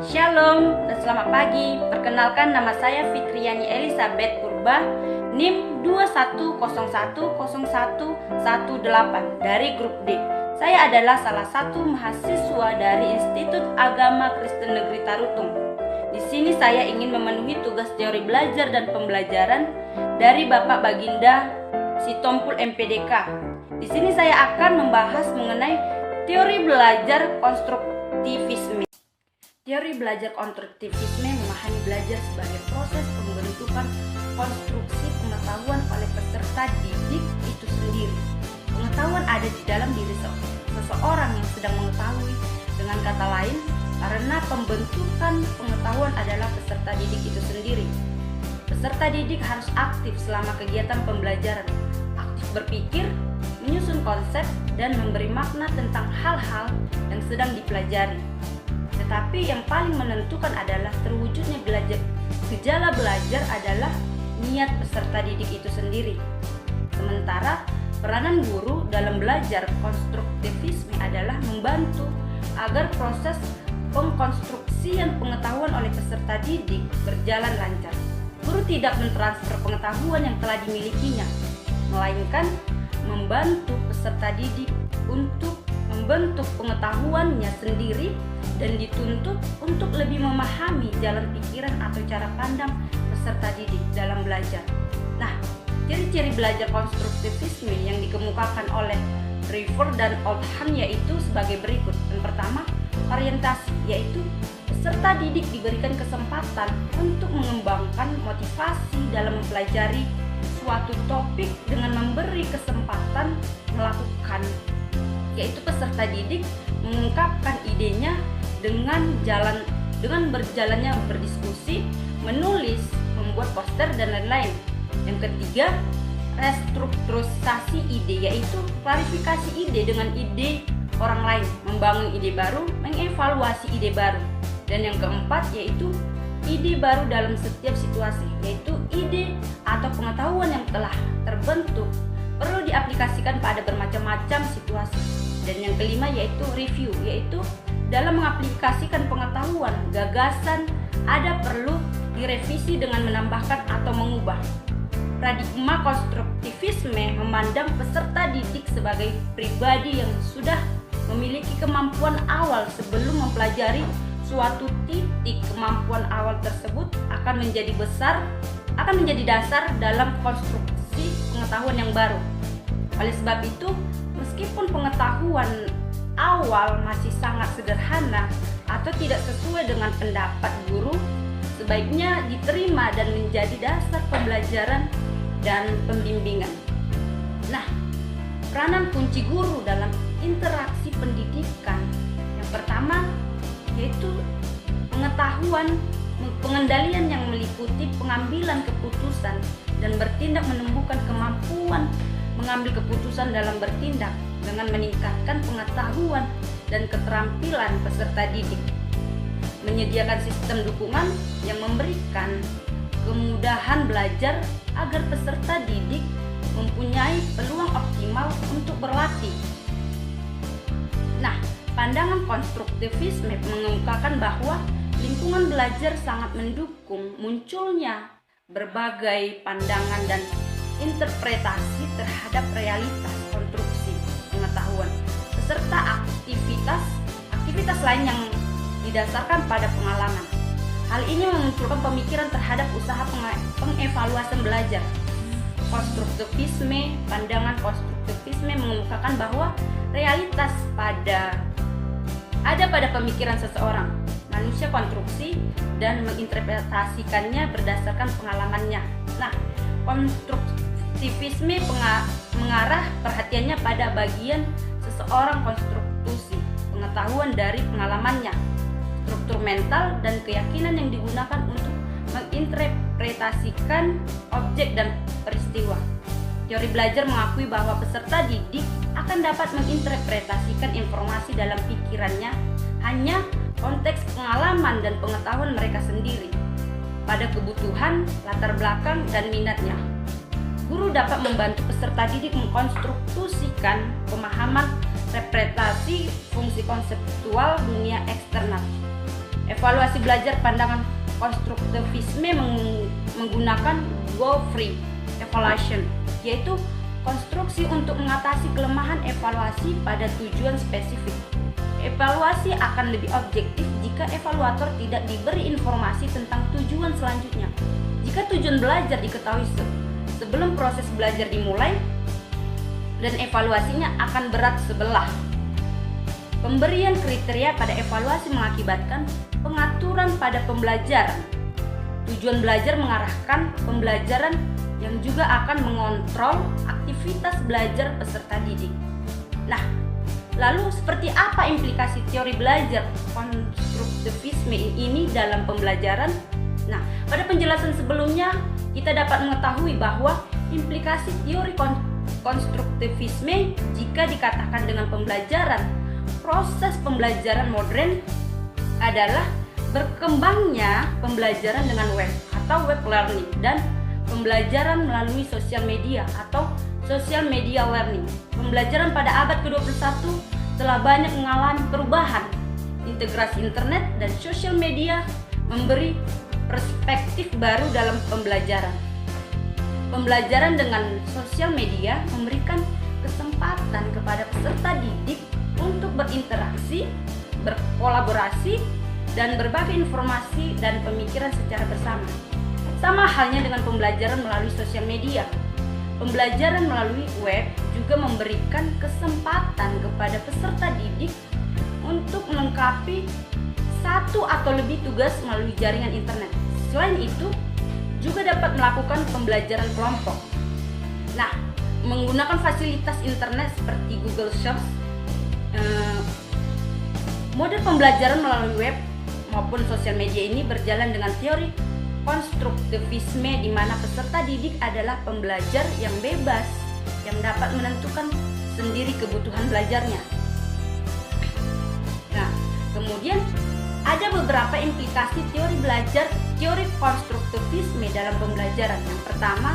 Shalom dan selamat pagi. Perkenalkan, nama saya Fitriani Elizabeth Purba, NIM 21010118 dari grup D. Saya adalah salah satu mahasiswa dari Institut Agama Kristen Negeri Tarutung. Di sini saya ingin memenuhi tugas teori belajar dan pembelajaran dari Bapak Baginda Sitompul MPDK. Di sini saya akan membahas mengenai teori belajar konstruktivisme. Teori belajar konstruktivisme memahami belajar sebagai proses pembentukan konstruksi pengetahuan oleh peserta didik itu sendiri. Pengetahuan ada di dalam diri seseorang yang sedang mengetahui. Dengan kata lain, karena pembentukan pengetahuan adalah peserta didik itu sendiri. Peserta didik harus aktif selama kegiatan pembelajaran, aktif berpikir, menyusun konsep, dan memberi makna tentang hal-hal yang sedang dipelajari. Tetapi yang paling menentukan adalah terwujudnya gejala belajar adalah niat peserta didik itu sendiri. Sementara peranan guru dalam belajar konstruktivisme adalah membantu agar proses pengkonstruksian pengetahuan oleh peserta didik berjalan lancar. Guru tidak mentransfer pengetahuan yang telah dimilikinya, melainkan membantu peserta didik untuk membentuk pengetahuannya sendiri dan dituntut untuk lebih memahami jalan pikiran atau cara pandang peserta didik dalam belajar. Nah, ciri-ciri belajar konstruktivisme yang dikemukakan oleh River dan Oldham yaitu sebagai berikut. Yang pertama, orientasi, yaitu peserta didik diberikan kesempatan untuk mengembangkan motivasi dalam mempelajari suatu topik dengan memberi kesempatan melakukan, yaitu peserta didik mengungkapkan idenya dengan berjalannya berdiskusi, menulis, membuat poster, dan lain-lain. Yang ketiga, restrukturisasi ide, yaitu klarifikasi ide dengan ide orang lain, membangun ide baru, mengevaluasi ide baru. Dan yang keempat yaitu ide baru dalam setiap situasi, yaitu ide atau pengetahuan yang telah terbentuk perlu diaplikasikan pada bermacam-macam situasi. Dan yang kelima yaitu review, yaitu dalam mengaplikasikan pengetahuan, gagasan ada perlu direvisi dengan menambahkan atau mengubah. Paradigma konstruktivisme memandang peserta didik sebagai pribadi yang sudah memiliki kemampuan awal sebelum mempelajari suatu titik. Kemampuan awal tersebut akan menjadi dasar dalam konstruksi pengetahuan yang baru. Oleh sebab itu, meskipun pengetahuan awal masih sangat sederhana atau tidak sesuai dengan pendapat guru, sebaiknya diterima dan menjadi dasar pembelajaran dan pembimbingan. Nah, peranan kunci guru dalam interaksi pendidikan yang pertama yaitu pengetahuan, pengendalian yang meliputi pengambilan keputusan dan bertindak, menumbuhkan kemampuan mengambil keputusan dalam bertindak dengan meningkatkan pengetahuan dan keterampilan peserta didik, menyediakan sistem dukungan yang memberikan kemudahan belajar agar peserta didik mempunyai peluang optimal untuk berlatih. Nah, pandangan konstruktivisme mengemukakan bahwa lingkungan belajar sangat mendukung munculnya berbagai pandangan dan interpretasi terhadap realitas konstruksi pengetahuan beserta aktivitas lain yang didasarkan pada pengalaman. Hal ini memunculkan pemikiran terhadap usaha pengevaluasi belajar. Pandangan konstruktivisme mengemukakan bahwa realitas ada pada pemikiran seseorang. Manusia konstruksi dan menginterpretasikannya berdasarkan pengalamannya. Nah, konstruktivisme mengarah perhatiannya pada bagian seseorang konstruksi pengetahuan dari pengalamannya, struktur mental, dan keyakinan yang digunakan untuk menginterpretasikan objek dan peristiwa. Teori belajar mengakui bahwa peserta didik akan dapat menginterpretasikan informasi dalam pikirannya hanya konteks pengalaman dan pengetahuan mereka sendiri pada kebutuhan, latar belakang, dan minatnya. Guru dapat membantu peserta didik mengkonstruksikan pemahaman interpretasi fungsi konseptual dunia eksternal. Evaluasi belajar pandangan konstruktivisme menggunakan goal-free evaluation, yaitu konstruksi untuk mengatasi kelemahan evaluasi pada tujuan spesifik. Evaluasi akan lebih objektif jika evaluator tidak diberi informasi tentang tujuan selanjutnya. Jika tujuan belajar diketahui sebelum proses belajar dimulai, dan evaluasinya akan berat sebelah. Pemberian kriteria pada evaluasi mengakibatkan pengaturan pada pembelajaran. Tujuan belajar mengarahkan pembelajaran yang juga akan mengontrol aktivitas belajar peserta didik. Nah, lalu seperti apa implikasi teori belajar konstruktivisme ini dalam pembelajaran? Nah, pada penjelasan sebelumnya kita dapat mengetahui bahwa implikasi teori konstruktivisme jika dikatakan dengan pembelajaran, proses pembelajaran modern adalah berkembangnya pembelajaran dengan web atau web learning dan pembelajaran melalui sosial media atau social media learning. Pembelajaran pada abad ke-21 telah banyak mengalami perubahan. Integrasi internet dan sosial media memberi perspektif baru dalam pembelajaran. Pembelajaran dengan sosial media memberikan kesempatan kepada peserta didik untuk berinteraksi, berkolaborasi, dan berbagi informasi dan pemikiran secara bersama. Sama halnya dengan pembelajaran melalui sosial media. Pembelajaran melalui web juga memberikan kesempatan kepada peserta didik untuk melengkapi satu atau lebih tugas melalui jaringan internet. Selain itu, juga dapat melakukan pembelajaran kelompok. Nah, menggunakan fasilitas internet seperti Google Sheets, model pembelajaran melalui web maupun sosial media ini berjalan dengan teori konstruktivisme di mana peserta didik adalah pembelajar yang bebas, yang dapat menentukan sendiri kebutuhan belajarnya. Nah, kemudian ada beberapa implikasi teori konstruktivisme dalam pembelajaran. Yang pertama,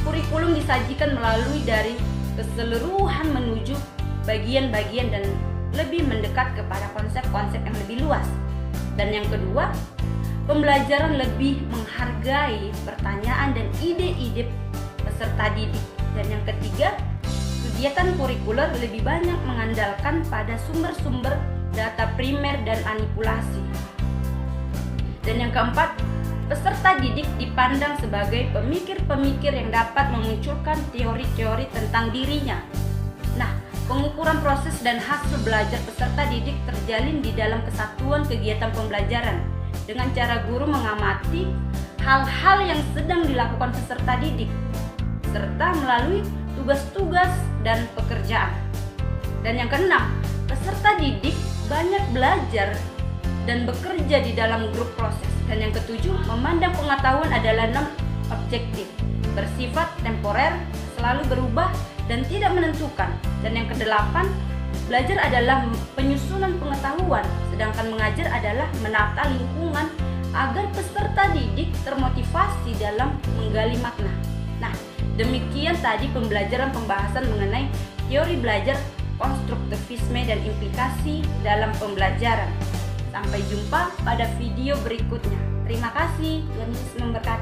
kurikulum disajikan melalui dari keseluruhan menuju bagian-bagian dan lebih mendekat kepada konsep-konsep yang lebih luas. Dan yang kedua, pembelajaran lebih menghargai pertanyaan dan ide-ide peserta didik. Dan yang ketiga, kegiatan kurikuler lebih banyak mengandalkan pada sumber-sumber data primer dan manipulasi. Dan yang keempat, peserta didik dipandang sebagai pemikir-pemikir yang dapat memunculkan teori-teori tentang dirinya. Nah, pengukuran proses dan hasil belajar peserta didik terjalin di dalam kesatuan kegiatan pembelajaran dengan cara guru mengamati hal-hal yang sedang dilakukan peserta didik serta melalui tugas-tugas dan pekerjaan. Dan yang keenam, peserta didik banyak belajar dan bekerja di dalam grup proses. Dan yang ketujuh, memandang pengetahuan adalah non-objektif, bersifat temporer, selalu berubah dan tidak menentukan. Dan yang kedelapan, belajar adalah penyusunan pengetahuan, sedangkan mengajar adalah menata lingkungan agar peserta didik termotivasi dalam menggali makna. Nah, demikian tadi pembahasan mengenai teori belajar konstruktivisme dan implikasi dalam pembelajaran. Sampai jumpa pada video berikutnya. Terima kasih. Tuhan Yesus memberkati.